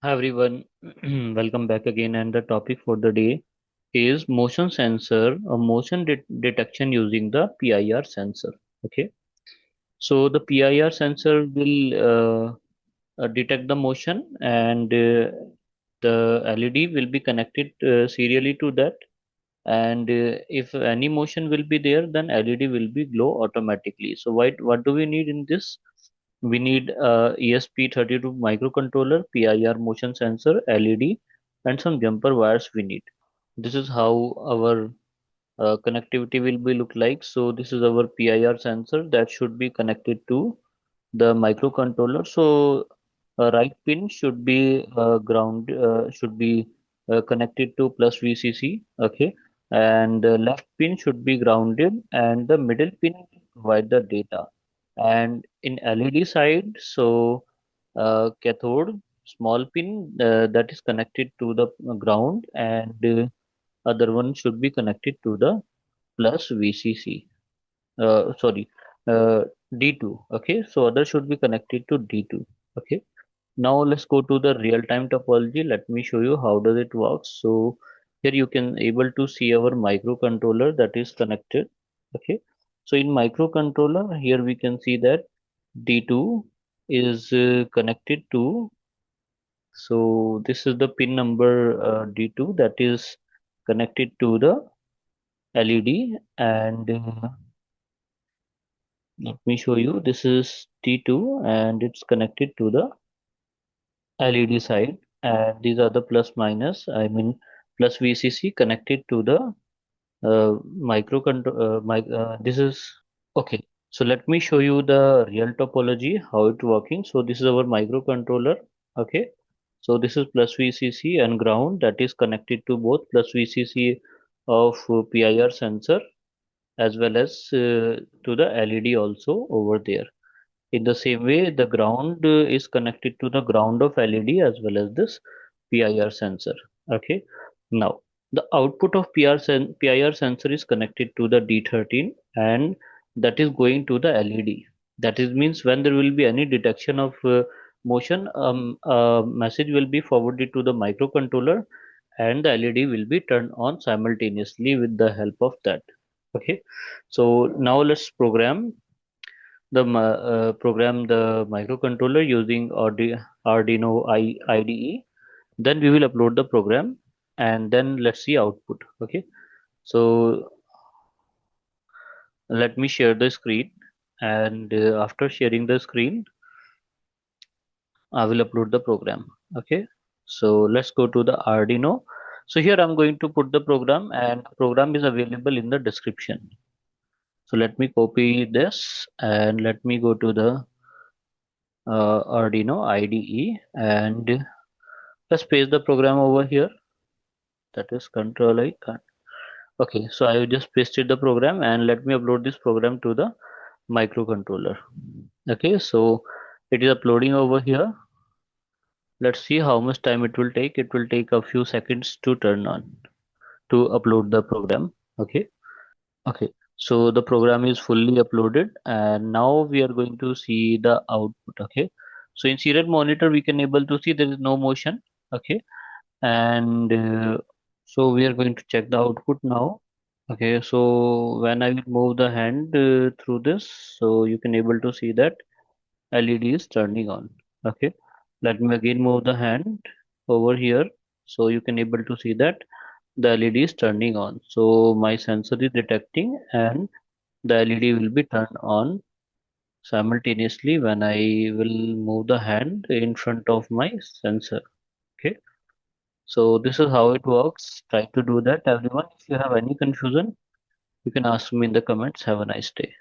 Hi everyone, welcome back again. And the topic for the day is motion sensor, a motion detection using the PIR sensor. Okay, so the PIR sensor will detect the motion, and the LED will be connected serially to that. And if any motion will be there, then LED will be glow automatically. So what do we need in this? We need ESP32 microcontroller, PIR motion sensor, LED, and some jumper wires we need. This is how our connectivity will be look like. So this is our PIR sensor that should be connected to the microcontroller. So right pin should be ground should be connected to plus VCC. Okay, and left pin should be grounded, and the middle pin will provide the data. And in LED side, so cathode small pin that is connected to the ground, and other one should be connected to the plus VCC. Sorry, uh, D2. Okay, so other should be connected to D2. Okay, now let's go to the real-time topology. Let me show you how does it works. So here you can able to see our microcontroller that is connected. Okay, so in microcontroller here we can see that D2 is connected to. So this is the pin number D2 that is connected to the LED, and let me show you. This is T2 and it's connected to the LED side, and these are the plus minus. I mean plus VCC connected to the microcontroller. This is okay. So let me show you the real topology how it working. So this is our microcontroller. Okay. So this is plus VCC and ground that is connected to both plus VCC of PIR sensor as well as to the LED also over there. In the same way, the ground is connected to the ground of LED as well as this PIR sensor. Okay. Now, the output of PIR sensor is connected to the D13, and that is going to the LED. That is means when there will be any detection of motion, a message will be forwarded to the microcontroller, and the LED will be turned on simultaneously with the help of that. Okay. So now let's program the microcontroller using Arduino IDE. Then we will upload the program, and then let's see output. Okay, so let me share the screen, and after sharing the screen I will upload the program. Okay, so let's go to the Arduino. So here I'm going to put the program, and the program is available in the description. So let me copy this and let me go to the Arduino IDE, and let's paste the program over here. That is control I. Okay, so I just pasted the program, and let me upload this program to the microcontroller. Okay, so it is uploading over here. Let's see how much time it will take. It will take a few seconds to turn on to upload the program. Okay, okay. So the program is fully uploaded, and now we are going to see the output. Okay, so in serial monitor we can able to see there is no motion. Okay, and so we are going to check the output now. Okay, so when I will move the hand through this, so you can able to see that LED is turning on. Okay, let me again move the hand over here, so you can able to see that the LED is turning on. So my sensor is detecting, and the LED will be turned on simultaneously when I will move the hand in front of my sensor. Okay, so this is how it works. Try to do that, everyone. If you have any confusion, you can ask me in the comments. Have a nice day.